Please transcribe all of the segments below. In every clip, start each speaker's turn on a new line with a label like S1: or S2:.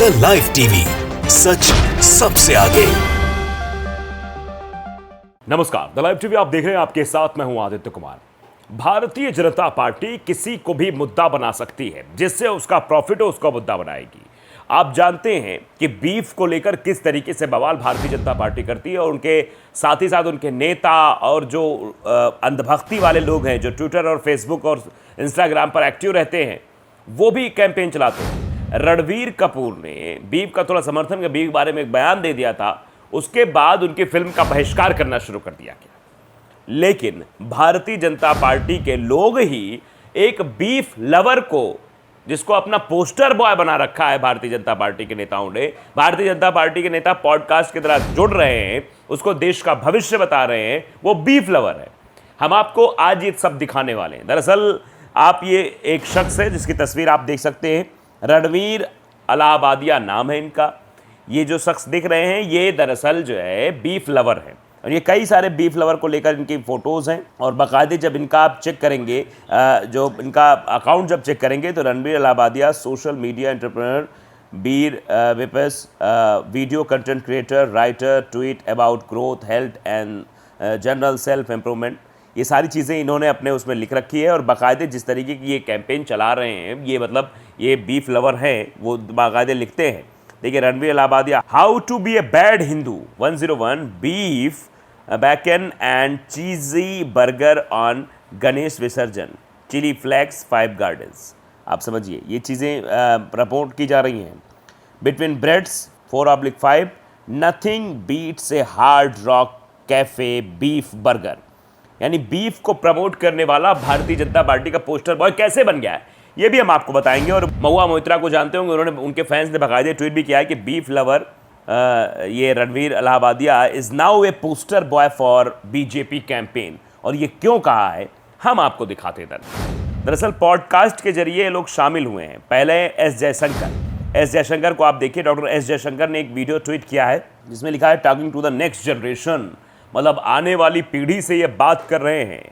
S1: The live TV, सच सबसे आगे।
S2: नमस्कार, द लाइव टीवी आप देख रहे हैं। आपके साथ मैं हूं आदित्य कुमार। भारतीय जनता पार्टी किसी को भी मुद्दा बना सकती है, जिससे उसका प्रॉफिट हो उसका मुद्दा बनाएगी। आप जानते हैं कि बीफ को लेकर किस तरीके से बवाल भारतीय जनता पार्टी करती है, और उनके साथ ही साथ उनके नेता और जो अंधभक्ति वाले लोग हैं, जो ट्विटर और फेसबुक और इंस्टाग्राम पर एक्टिव रहते हैं, वो भी कैंपेन चलाते हैं। रणबीर कपूर ने बीफ का थोड़ा समर्थन के बीफ के बारे में एक बयान दे दिया था, उसके बाद उनकी फिल्म का बहिष्कार करना शुरू कर दिया गया। लेकिन भारतीय जनता पार्टी के लोग ही एक बीफ लवर को, जिसको अपना पोस्टर बॉय बना रखा है भारतीय जनता पार्टी के नेताओं ने, भारतीय जनता पार्टी के नेता पॉडकास्ट की तरह जुड़ रहे हैं, उसको देश का भविष्य बता रहे हैं, वो बीफ लवर है। हम आपको आज ये सब दिखाने वाले हैं। दरअसल आप ये एक शख्स है जिसकी तस्वीर आप देख सकते हैं, रणबीर अलाहाबादिया नाम है इनका। ये जो शख्स दिख रहे हैं ये दरअसल जो है बीफ लवर है, और ये कई सारे बीफ लवर को लेकर इनकी फ़ोटोज़ हैं। और बाकायदे जब इनका आप चेक करेंगे, जो इनका अकाउंट जब चेक करेंगे, तो Ranveer Allahbadia social media entrepreneur, Beer Biceps, video content creator, writer, tweet about growth, health and general self improvement, ये सारी चीज़ें इन्होंने अपने उसमें लिख रखी है। और बाकायदे जिस तरीके की ये कैंपेन चला रहे हैं, ये मतलब ये बीफ लवर हैं, वो बाकायदे लिखते हैं। देखिए, Ranbir Allahbadia, how to be a bad Hindu 101, beef bacon and cheesy burger on Ganesh Visarjan, chilli flex 5 gardens. आप समझिए, ये चीज़ें प्रमोट की जा रही हैं। Between breads 4/5, nothing beats a hard rock cafe beef burger. यानी बीफ को प्रमोट करने वाला भारतीय जनता पार्टी का पोस्टर बॉय कैसे बन गया है, ये भी हम आपको बताएंगे। और महुआ मोइत्रा को जानते होंगे, उन्होंने, उनके फैंस ने बाकायदे ट्वीट भी किया है कि बीफ लवर ये Ranbir Allahbadia is now a poster boy for BJP campaign. और ये क्यों कहा है, हम आपको दिखाते हैं। दरअसल पॉडकास्ट के जरिए लोग शामिल हुए हैं। पहले एस जयशंकर को आप देखिए। डॉक्टर एस जयशंकर ने एक वीडियो ट्वीट किया है जिसमें लिखा है, talking to the next generation, मतलब आने वाली पीढ़ी से ये बात कर रहे हैं।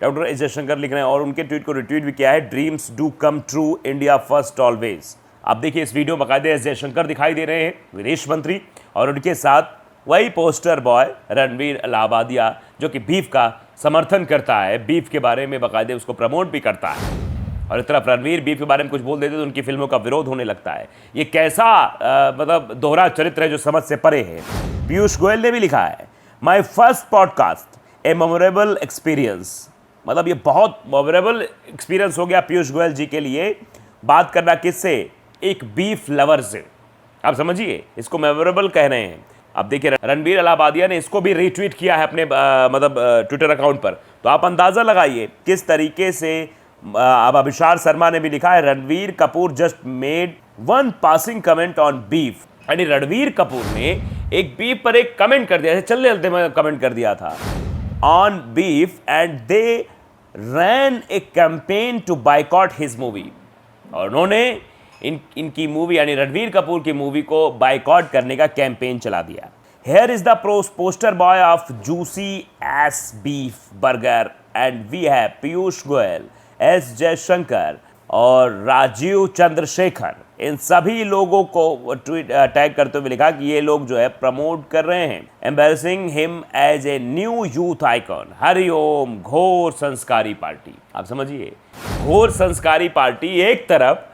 S2: डॉक्टर एस जयशंकर लिख रहे हैं, और उनके ट्वीट को रिट्वीट भी किया है, dreams do come true, India first always. आप देखिए, इस वीडियो में बाकायदे एस जयशंकर दिखाई दे रहे हैं, विदेश मंत्री, और उनके साथ वही पोस्टर बॉय रणबीर अलाहाबादिया, जो कि बीफ का समर्थन करता है, बीफ के बारे में बाकायदे उसको प्रमोट भी करता है। और इस तरफ रणबीर बीफ के बारे में कुछ बोल देते तो उनकी फिल्मों का विरोध होने लगता है। ये कैसा मतलब दोहरा चरित्र है जो समझ से परे है। पीयूष गोयल ने भी लिखा है, my first podcast A memorable experience. मतलब ये बहुत मेमोरेबल एक्सपीरियंस हो गया पीयूष गोयल जी के लिए, बात करना किससे, एक बीफ लवर से। आप समझिए, इसको मेमोरेबल कह रहे हैं। अब देखिए, रणबीर अलाहाबादिया ने इसको भी रीट्वीट किया है अपने मतलब ट्विटर अकाउंट पर। तो आप अंदाज़ा लगाइए किस तरीके से। अब अभिषार शर्मा ने भी लिखा है, Ranbir Kapoor just made one passing comment on beef. यानी रणबीर कपूर ने एक बीफ पर एक कमेंट कर दिया, चलते चलते में कमेंट कर दिया था on beef, and they ran a campaign to boycott his movie. और उन्होंने इनकी मूवी यानी रणबीर कपूर की मूवी को बाइकॉट करने का कैंपेन चला दिया। Here is the poster boy of juicy ass beef burger, and we have Piyush Goyal, S Jaishankar और राजीव चंद्रशेखर। इन सभी लोगों को ट्वीट टैग करते हुए लिखा कि ये लोग जो है प्रमोट कर रहे हैं, embracing him as a new youth icon, Hariom घोर संस्कारी पार्टी। आप समझिए, घोर संस्कारी पार्टी एक तरफ,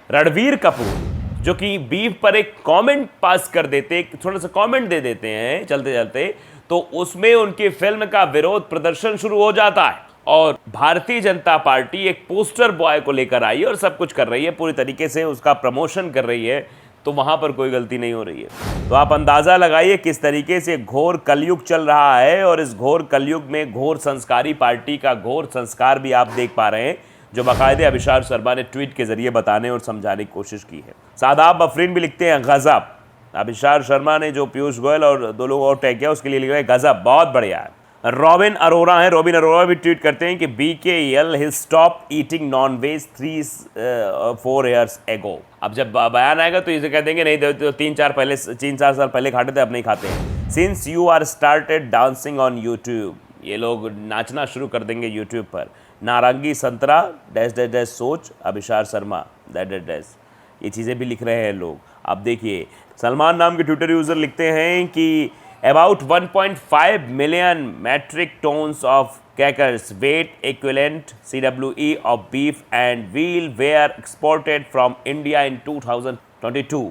S2: रणबीर कपूर जो कि बीफ पर एक कमेंट पास कर देते, थोड़ा सा कमेंट दे देते हैं चलते चलते, तो उसमें उनकी फिल्म का विरोध प्रदर्शन शुरू हो जाता है। और भारतीय जनता पार्टी एक पोस्टर बॉय को लेकर आई है और सब कुछ कर रही है, पूरी तरीके से उसका प्रमोशन कर रही है, तो वहां पर कोई गलती नहीं हो रही है। तो आप अंदाज़ा लगाइए किस तरीके से घोर कलयुग चल रहा है, और इस घोर कलयुग में घोर संस्कारी पार्टी का घोर संस्कार भी आप देख पा रहे हैं, जो बाकायदे अभिषार शर्मा ने ट्वीट के जरिए बताने और समझाने की कोशिश की है। सादाब अफरीन भी लिखते हैं, गजब। अभिषार शर्मा ने जो पीयूष गोयल और 2 लोग और टैग किया, उसके लिए लिख रहे हैं, गजब, बहुत बढ़िया है। रॉबिन अरोरा है, रॉबिन अरोरा भी ट्वीट करते हैं कि BKL he stop eating non veg 3-4 years ago। अब जब बयान आएगा तो इसे कह देंगे नहीं, तो 3-4 साल पहले खाते थे, अब नहीं खाते हैं। Since you are started dancing on YouTube, ये लोग नाचना शुरू कर देंगे यूट्यूब पर। नारंगी संतरा डैश डैश डैश सोच, अभिषार शर्मा डैश डैश डैश। ये चीज़ें भी लिख रहे हैं लोग। अब देखिए, सलमान नाम के ट्विटर यूज़र लिखते हैं कि about 1.5 million metric tons of crackers weight equivalent CWE of beef and veal were exported from India in 2022.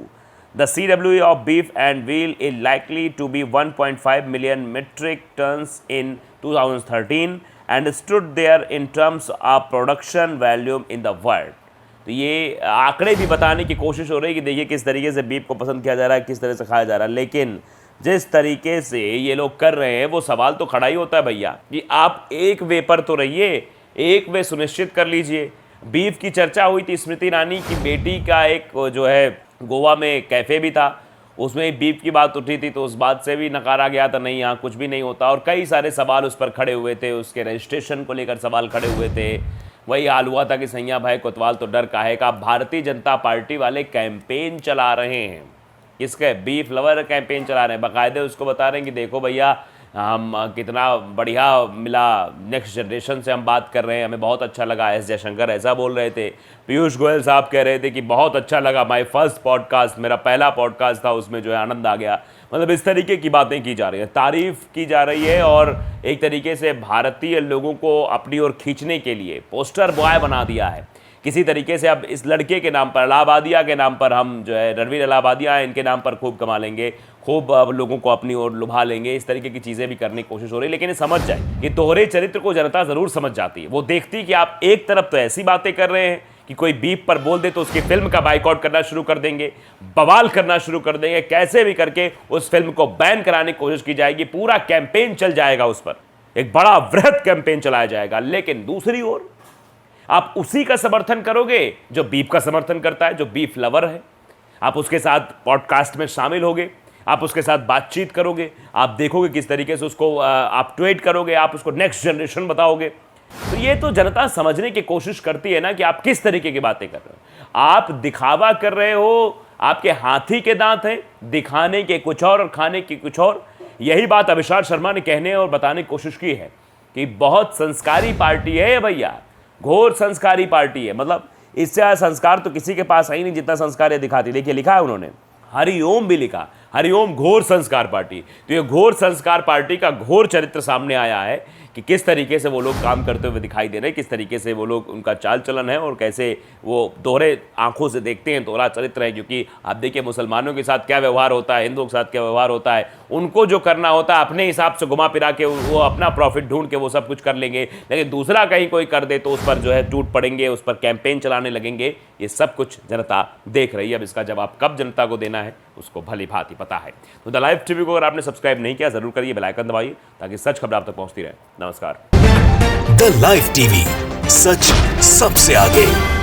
S2: The CWE of beef and veal is likely to be 1.5 million metric tons in 2013 and stood there in terms of production volume in the world. तो ये आंकड़े भी बताने की कोशिश हो रही है कि देखिए किस तरीके से बीफ को पसंद किया जा रहा है, किस तरह से खाया जा रहा है। लेकिन जिस तरीके से ये लोग कर रहे हैं वो सवाल तो खड़ा ही होता है भैया कि आप एक वे पर तो रहिए, एक वे सुनिश्चित कर लीजिए। बीफ की चर्चा हुई थी, स्मृति ईरानी की बेटी का एक जो है गोवा में कैफ़े भी था, उसमें बीफ की बात उठी थी, तो उस बात से भी नकारा गया था, नहीं यहाँ कुछ भी नहीं होता। और कई सारे सवाल उस पर खड़े हुए थे, उसके रजिस्ट्रेशन को लेकर सवाल खड़े हुए थे। वही हाल हुआ था कि सैया भाई कोतवाल तो डर काहे का। भारतीय जनता पार्टी वाले कैंपेन चला रहे हैं, इसके बीफ लवर कैंपेन चला रहे हैं, बाकायदे उसको बता रहे हैं कि देखो भैया हम कितना बढ़िया मिला, नेक्स्ट जनरेशन से हम बात कर रहे हैं, हमें बहुत अच्छा लगा। एस जयशंकर ऐसा बोल रहे थे, पीयूष गोयल साहब कह रहे थे कि बहुत अच्छा लगा, माय फर्स्ट पॉडकास्ट, मेरा पहला पॉडकास्ट था, उसमें जो है आनंद आ गया। मतलब इस तरीके की बातें की जा रही हैं, तारीफ़ की जा रही है और एक तरीके से भारतीय लोगों को अपनी ओर खींचने के लिए पोस्टर बॉय बना दिया है किसी तरीके से। अब इस लड़के के नाम पर, इलाहाबादिया के नाम पर, हम जो है रणवीर इलाहाबादिया है, इनके नाम पर खूब कमा लेंगे, खूब लोगों को अपनी ओर लुभा लेंगे, इस तरीके की चीज़ें भी करने की कोशिश हो रही है। लेकिन ये समझ जाए, ये दोहरे चरित्र को जनता ज़रूर समझ जाती है। वो देखती कि आप एक तरफ तो ऐसी बातें कर रहे हैं कि कोई बीफ पर बोल दे तो उसकी फिल्म का बाइकआउट करना शुरू कर देंगे, बवाल करना शुरू कर देंगे, कैसे भी करके उस फिल्म को बैन कराने की कोशिश की जाएगी, पूरा कैंपेन चल जाएगा उस पर, एक बड़ा वृहद कैंपेन चलाया जाएगा। लेकिन दूसरी ओर आप उसी का समर्थन करोगे जो बीफ का समर्थन करता है, जो बीफ लवर है। आप उसके साथ पॉडकास्ट में शामिल होगे, आप उसके साथ बातचीत करोगे, आप देखोगे किस तरीके से उसको आप ट्वीट करोगे, आप उसको नेक्स्ट जनरेशन बताओगे। तो ये तो जनता समझने की कोशिश करती है ना कि आप किस तरीके की बातें कर रहे हो। आप दिखावा कर रहे हो, आपके हाथी के दांत हैं, दिखाने के कुछ और खाने के कुछ और। यही बात अभिषेक शर्मा ने कहने और बताने की कोशिश की है कि बहुत संस्कारी पार्टी है भैया, घोर संस्कारी पार्टी है। मतलब इससे संस्कार तो किसी के पास है ही नहीं जितना संस्कार ये दिखाती। देखिए लिखा है उन्होंने, हरिओम भी लिखा, हरिओम घोर संस्कार पार्टी। तो ये घोर संस्कार पार्टी का घोर चरित्र सामने आया है कि किस तरीके से वो लोग काम करते हुए दिखाई दे रहे हैं, किस तरीके से वो लोग, उनका चाल चलन है और कैसे वो दोहरे आंखों से देखते हैं, दोहरा चरित्र है। क्योंकि आप देखिए मुसलमानों के साथ क्या व्यवहार होता है, हिंदुओं के साथ क्या व्यवहार होता है, उनको जो करना होता है अपने हिसाब से घुमा फिरा के वो अपना प्रॉफिट ढूंढ के वो सब कुछ कर लेंगे। लेकिन दूसरा कहीं कोई कर दे तो उस पर जो है टूट पड़ेंगे, उस पर कैंपेन चलाने लगेंगे। ये सब कुछ जनता देख रही है। अब इसका जवाब कब जनता को देना है उसको भली भांति पता है। तो द लाइव टीवी को अगर आपने सब्सक्राइब नहीं किया जरूर करिए, बेल आइकन दबाइए ताकि सच खबर आप तक पहुंचती रहे। नमस्कार।
S1: द लाइव टीवी, सच सबसे आगे।